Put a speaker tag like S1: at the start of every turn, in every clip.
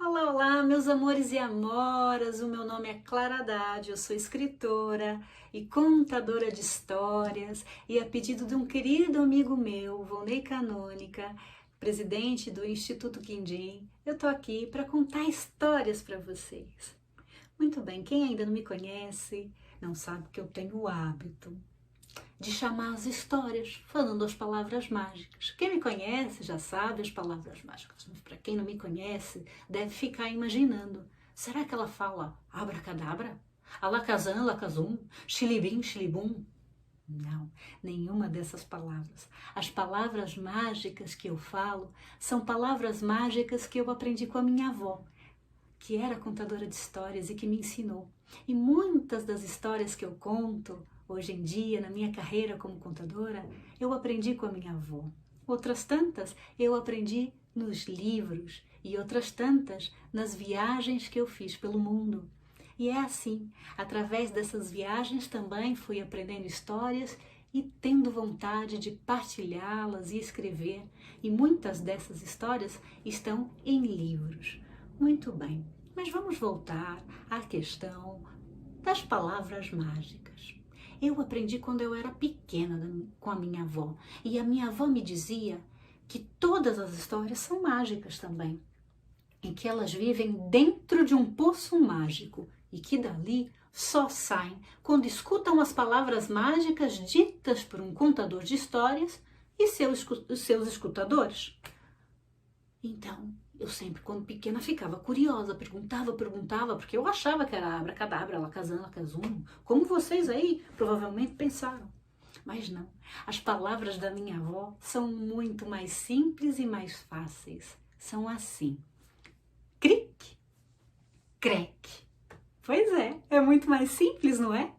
S1: Olá, olá, meus amores e amoras. O meu nome é Clara Haddad, eu sou escritora e contadora de histórias e a pedido de um querido amigo meu, Volney Canônica, presidente do Instituto Quindim, eu tô aqui para contar histórias para vocês. Muito bem, quem ainda não me conhece, não sabe que eu tenho o hábito de chamar as histórias falando as palavras mágicas. Quem me conhece já sabe as palavras mágicas, mas para quem não me conhece deve ficar imaginando. Será que ela fala abracadabra? Alakazam, alakazum, xilibim, xilibum? Não, nenhuma dessas palavras. As palavras mágicas que eu falo são palavras mágicas que eu aprendi com a minha avó, que era contadora de histórias e que me ensinou. E muitas das histórias que eu conto hoje em dia, na minha carreira como contadora, eu aprendi com a minha avó. Outras tantas eu aprendi nos livros e outras tantas nas viagens que eu fiz pelo mundo. E é assim, através dessas viagens também fui aprendendo histórias e tendo vontade de partilhá-las e escrever. E muitas dessas histórias estão em livros. Muito bem, mas vamos voltar à questão das palavras mágicas. Eu aprendi quando eu era pequena com a minha avó. E a minha avó me dizia que todas as histórias são mágicas também. E que elas vivem dentro de um poço mágico. E que dali só saem quando escutam as palavras mágicas ditas por um contador de histórias e seus escutadores. Então, eu sempre, quando pequena, ficava curiosa, perguntava, porque eu achava que era abracadabra, alakazam, alakazum, como vocês aí provavelmente pensaram. Mas não, as palavras da minha avó são muito mais simples e mais fáceis. São assim: cric, crec. Pois é muito mais simples, não é?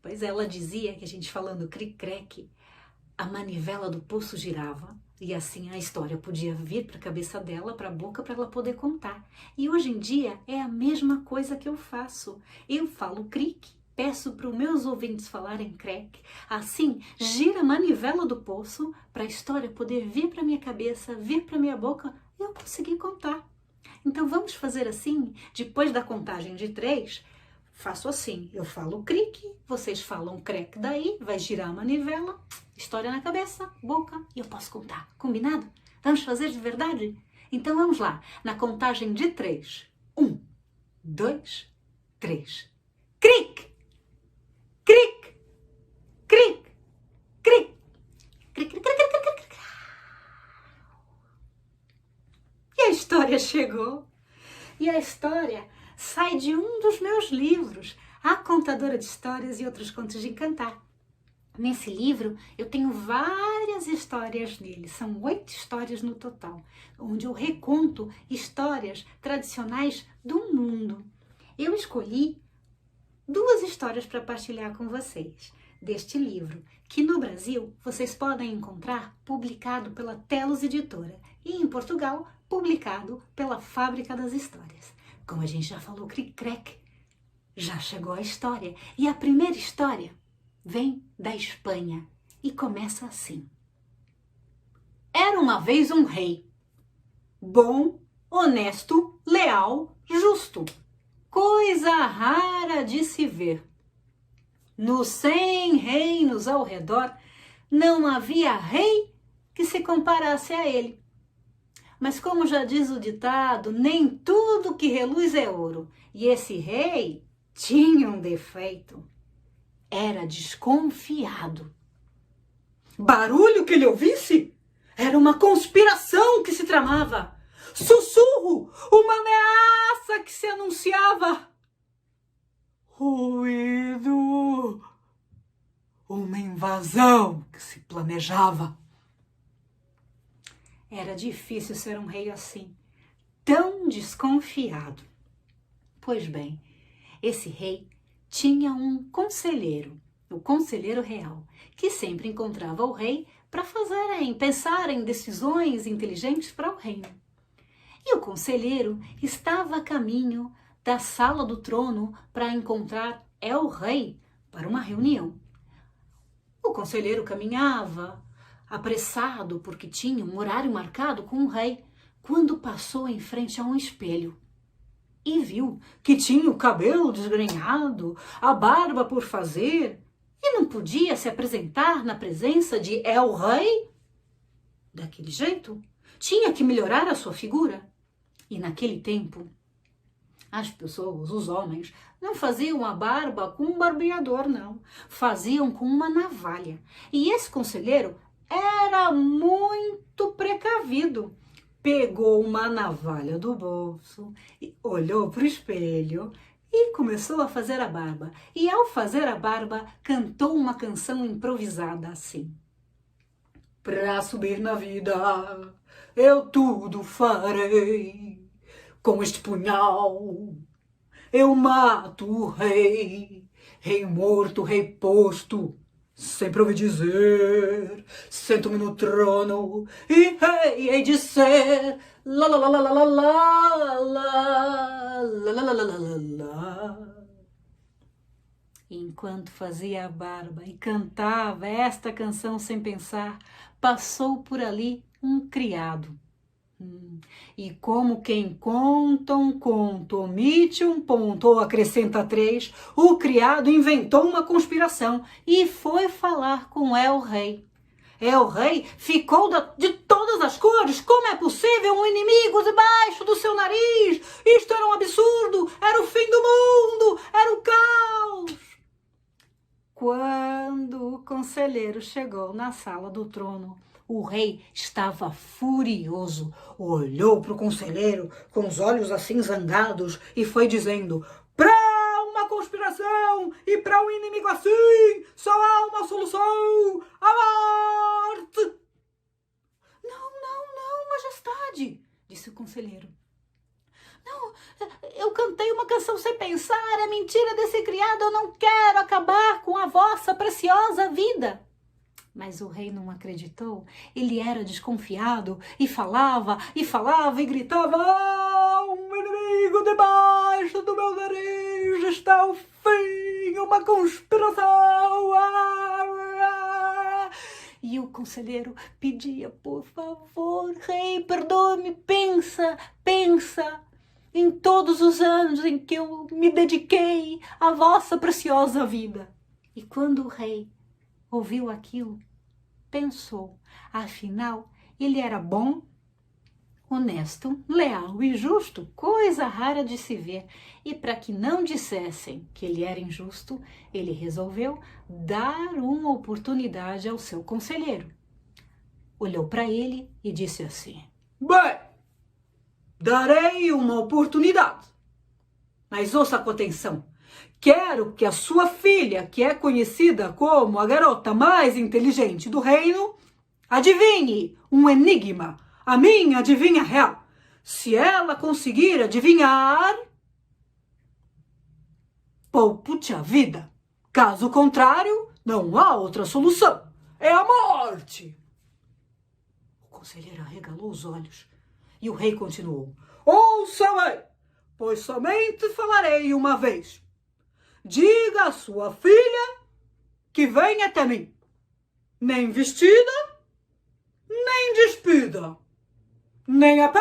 S1: Pois ela dizia que a gente falando cric, crec, a manivela do poço girava e assim a história podia vir para a cabeça dela, para a boca, para ela poder contar. E hoje em dia é a mesma coisa que eu faço. Eu falo cric, peço para os meus ouvintes falarem crec, assim gira a manivela do poço para a história poder vir para minha cabeça, vir para minha boca e eu conseguir contar. Então vamos fazer assim, depois da contagem de 3, faço assim, eu falo cric, vocês falam crec daí, vai girar a manivela, história na cabeça, boca e eu posso contar. Combinado? Vamos fazer de verdade? Então vamos lá, na contagem de 3. 1, 2, 3. Cric! Cric! Cric! Cric! Cric, cric, cric, cric, cric, cric. E a história chegou. E a história sai de um dos meus livros, A Contadora de Histórias e Outros Contos de Encantar. Nesse livro, eu tenho várias histórias nele, são 8 histórias no total, onde eu reconto histórias tradicionais do mundo. Eu escolhi 2 histórias para partilhar com vocês deste livro, que no Brasil vocês podem encontrar publicado pela Telos Editora e em Portugal publicado pela Fábrica das Histórias. Como a gente já falou cric-crec, já chegou a história. E a primeira história vem da Espanha e começa assim. Era uma vez um rei, bom, honesto, leal, justo, coisa rara de se ver. Nos 100 reinos ao redor, não havia rei que se comparasse a ele. Mas como já diz o ditado, nem tudo que reluz é ouro. E esse rei tinha um defeito. Era desconfiado. Barulho que ele ouvisse era uma conspiração que se tramava. Sussurro, uma ameaça que se anunciava. Ruído, uma invasão que se planejava. Era difícil ser um rei assim, tão desconfiado. Pois bem, esse rei tinha um conselheiro, o conselheiro real, que sempre encontrava o rei para pensar em decisões inteligentes para o reino. E o conselheiro estava a caminho da sala do trono para encontrar El Rei para uma reunião. O conselheiro caminhava apressado porque tinha um horário marcado com o rei, quando passou em frente a um espelho e viu que tinha o cabelo desgrenhado, a barba por fazer e não podia se apresentar na presença de El Rei. Daquele jeito, tinha que melhorar a sua figura. E naquele tempo, as pessoas, os homens, não faziam a barba com um barbeador, não. Faziam com uma navalha. E esse conselheiro era muito precavido. Pegou uma navalha do bolso, olhou para o espelho e começou a fazer a barba. E ao fazer a barba, cantou uma canção improvisada assim. Pra subir na vida, eu tudo farei. Com este punhal, eu mato o rei. Rei morto, rei posto, sempre ouvi dizer. Sento-me no trono e rei hei de ser. Lá, lá, lá, lá, lá, lá, lá, lá, lá, lá, lá, lá, lá, lá. Enquanto fazia a barba e cantava esta canção sem pensar, passou por ali um criado. E como quem conta um conto, omite um ponto ou acrescenta 3, o criado inventou uma conspiração e foi falar com El Rei. El Rei ficou de todas as cores. Como é possível um inimigo debaixo do seu nariz? Isto era um absurdo, era o fim do mundo, era o caos. Quando o conselheiro chegou na sala do trono, o rei estava furioso, olhou para o conselheiro com os olhos assim zangados e foi dizendo: para uma conspiração e para um inimigo assim, só há uma solução, a morte. Não, majestade, disse o conselheiro. Não, eu cantei uma canção sem pensar, é mentira desse criado, eu não quero acabar com a vossa preciosa vida. Mas o rei não acreditou, ele era desconfiado e falava e gritava: um inimigo debaixo do meu nariz, está o fim, uma conspiração. E o conselheiro pedia: por favor, rei, perdoe-me, pensa em todos os anos em que eu me dediquei à vossa preciosa vida. E quando o rei ouviu aquilo, pensou, afinal, ele era bom, honesto, leal e justo, coisa rara de se ver. E para que não dissessem que ele era injusto, ele resolveu dar uma oportunidade ao seu conselheiro. Olhou para ele e disse assim: bem, darei uma oportunidade, mas ouça com atenção. Quero que a sua filha, que é conhecida como a garota mais inteligente do reino, adivinhe um enigma, a minha adivinha real. Se ela conseguir adivinhar, poupo-te a vida. Caso contrário, não há outra solução. É a morte. O conselheiro arregalou os olhos e o rei continuou: ouça bem, pois somente falarei uma vez. Diga à sua filha que venha até mim, nem vestida, nem despida, nem a pé,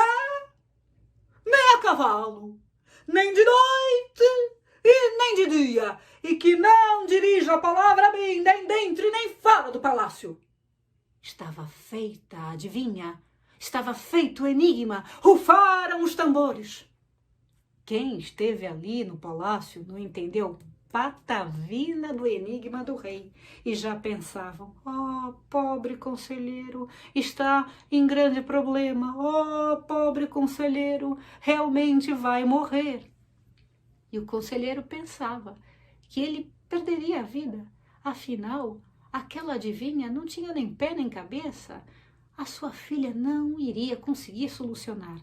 S1: nem a cavalo, nem de noite e nem de dia, e que não dirija a palavra a mim, nem dentro e nem fora do palácio. Estava feita a adivinha, estava feito o enigma, rufaram os tambores. Quem esteve ali no palácio não entendeu patavina do enigma do rei e já pensavam: oh, pobre conselheiro, está em grande problema, oh, pobre conselheiro, realmente vai morrer. E o conselheiro pensava que ele perderia a vida, afinal, aquela adivinha não tinha nem pé nem cabeça, a sua filha não iria conseguir solucionar.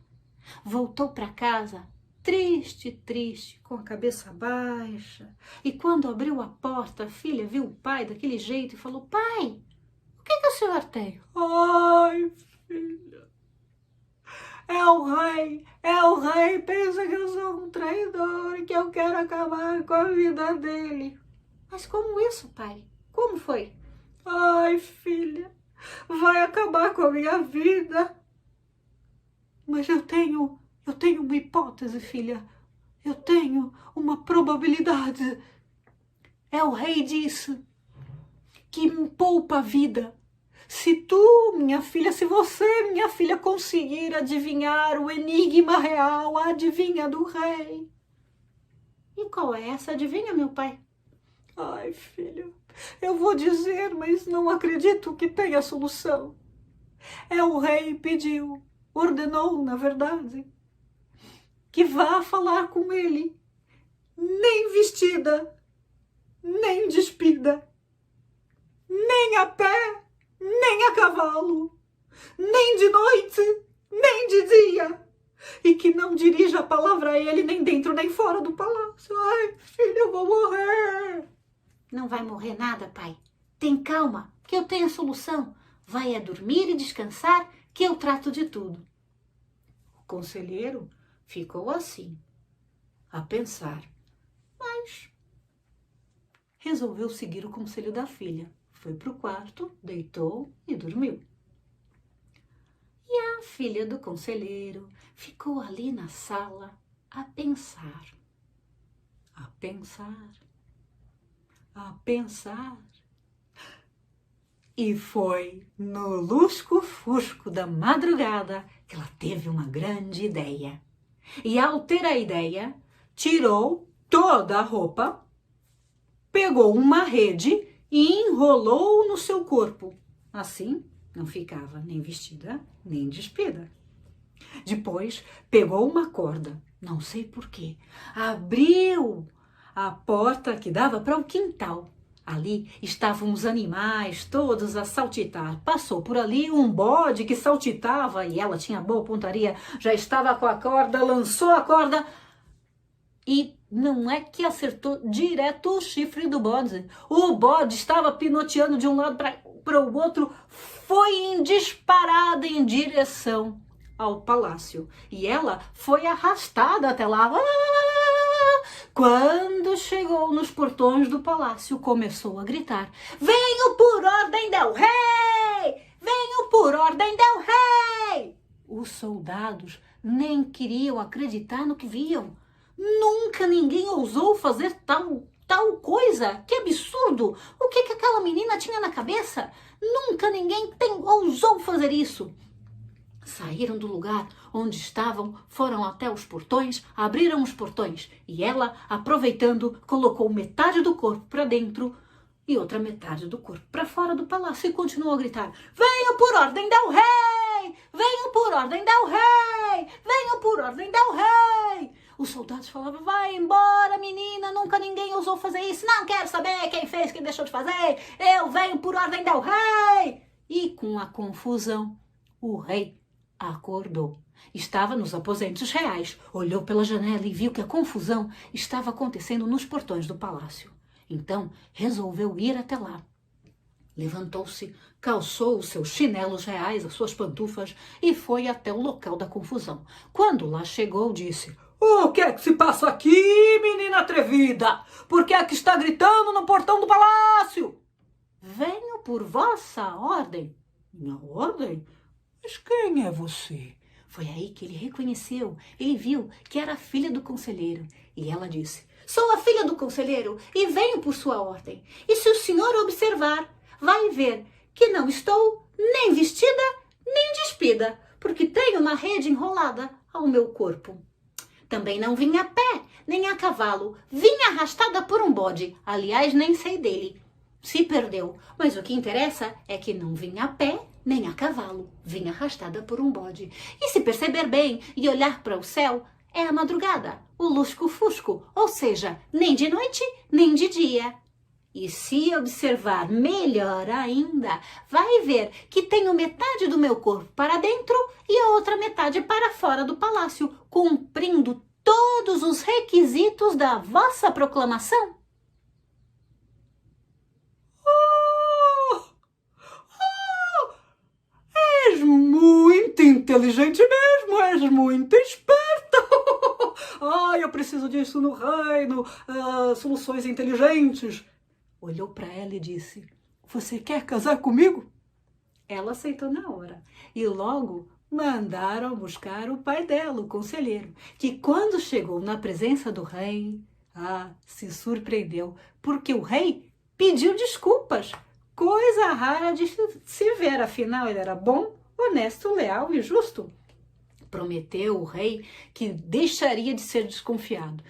S1: Voltou para casa triste, com a cabeça baixa. E quando abriu a porta, a filha viu o pai daquele jeito e falou: pai, o que o senhor tem? Ai, filha, é o rei, pensa que eu sou um traidor e que eu quero acabar com a vida dele. Mas como isso, pai? Como foi? Ai, filha, vai acabar com a minha vida. Mas eu tenho uma hipótese, filha. Eu tenho uma probabilidade. O rei disse que me poupa a vida. Se você, minha filha, conseguir adivinhar o enigma real, a adivinha do rei. E qual é essa adivinha, meu pai? Ai, filha, eu vou dizer, mas não acredito que tenha solução. O rei pediu, ordenou, na verdade, que vá falar com ele, nem vestida, nem despida, nem a pé, nem a cavalo, nem de noite, nem de dia, e que não dirija a palavra a ele nem dentro nem fora do palácio. Ai, filha, eu vou morrer. Não vai morrer nada, pai. Tem calma, que eu tenho a solução. Vai a dormir e descansar, que eu trato de tudo. O conselheiro ficou assim, a pensar, mas resolveu seguir o conselho da filha. Foi para o quarto, deitou e dormiu. E a filha do conselheiro ficou ali na sala a pensar, a pensar, a pensar. E foi no lusco-fusco da madrugada que ela teve uma grande ideia. E ao ter a ideia, tirou toda a roupa, pegou uma rede e enrolou no seu corpo. Assim, não ficava nem vestida, nem despida. Depois, pegou uma corda, não sei porquê, abriu a porta que dava para o quintal. Ali estavam os animais todos a saltitar. Passou por ali um bode que saltitava e ela tinha boa pontaria, já estava com a corda, lançou a corda e não é que acertou direto o chifre do bode. O bode estava pinoteando de um lado para o outro, foi em disparada em direção ao palácio. E ela foi arrastada até lá. Quando chegou nos portões do palácio, começou a gritar: venho por ordem del rei! Venho por ordem del rei! Os soldados nem queriam acreditar no que viam. Nunca ninguém ousou fazer tal coisa. Que absurdo! O que aquela menina tinha na cabeça? Nunca ninguém ousou fazer isso. Saíram do lugar onde estavam, foram até os portões, abriram os portões e ela, aproveitando, colocou metade do corpo para dentro e outra metade do corpo para fora do palácio e continuou a gritar: venho por ordem del rei! Venho por ordem del rei! Venho por ordem del rei! Os soldados falavam: vai embora, menina, nunca ninguém ousou fazer isso, não quero saber quem fez, quem deixou de fazer, eu venho por ordem del rei! E com a confusão, o rei acordou. Estava nos aposentos reais, olhou pela janela e viu que a confusão estava acontecendo nos portões do palácio. Então resolveu ir até lá. Levantou-se, calçou os seus chinelos reais, as suas pantufas e foi até o local da confusão. Quando lá chegou, disse: o que é que se passa aqui, menina atrevida? Por que é que está gritando no portão do palácio? Venho por vossa ordem. Minha ordem? Mas quem é você? Foi aí que ele reconheceu. Ele viu que era a filha do conselheiro. E ela disse: sou a filha do conselheiro e venho por sua ordem. E se o senhor observar, vai ver que não estou nem vestida, nem despida, porque tenho uma rede enrolada ao meu corpo. Também não vim a pé, nem a cavalo. Vim arrastada por um bode. Aliás, nem sei dele. Se perdeu. Mas o que interessa é que não vim a pé, nem a cavalo. Vim arrastada por um bode. E se perceber bem e olhar para o céu, é a madrugada, o lusco-fusco. Ou seja, nem de noite, nem de dia. E se observar melhor ainda, vai ver que tenho metade do meu corpo para dentro e a outra metade para fora do palácio, cumprindo todos os requisitos da vossa proclamação. És muito inteligente mesmo, és muito esperta. Ai, eu preciso disso no reino, soluções inteligentes. Olhou para ela e disse: você quer casar comigo? Ela aceitou na hora e logo mandaram buscar o pai dela, o conselheiro, que quando chegou na presença do rei, se surpreendeu, porque o rei pediu desculpas, coisa rara de se ver, afinal ele era bom, honesto, leal e justo. Prometeu o rei que deixaria de ser desconfiado,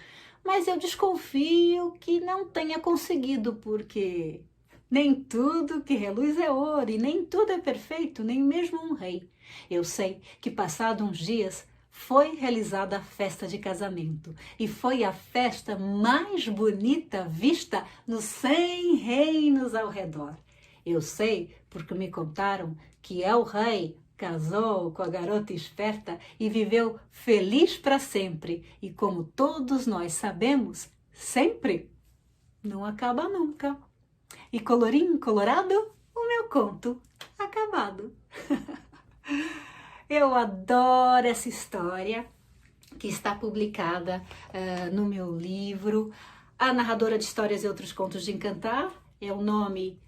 S1: mas eu desconfio que não tenha conseguido, porque nem tudo que reluz é ouro e nem tudo é perfeito, nem mesmo um rei. Eu sei que passados uns dias foi realizada a festa de casamento e foi a festa mais bonita vista nos 100 reinos ao redor. Eu sei porque me contaram que El Rei casou com a garota esperta e viveu feliz para sempre. E como todos nós sabemos, sempre não acaba nunca. E colorinho colorado, o meu conto acabado. Eu adoro essa história que está publicada no meu livro, A Narradora de Histórias e Outros Contos de Encantar. É o nome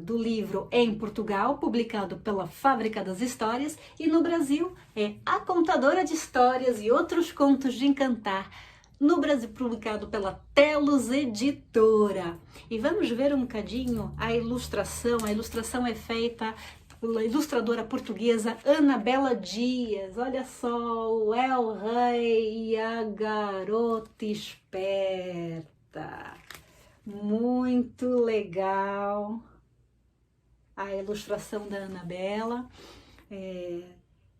S1: do livro em Portugal, publicado pela Fábrica das Histórias, e no Brasil é A Contadora de Histórias e Outros Contos de Encantar, no Brasil, publicado pela Telos Editora. E vamos ver um bocadinho a ilustração. A ilustração é feita pela ilustradora portuguesa Anabela Dias. Olha só, o El Rei e a garota esperta. Muito legal a ilustração da Anabela,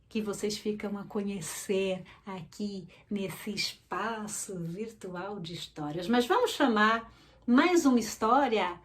S1: que vocês ficam a conhecer aqui nesse espaço virtual de histórias. Mas vamos chamar mais uma história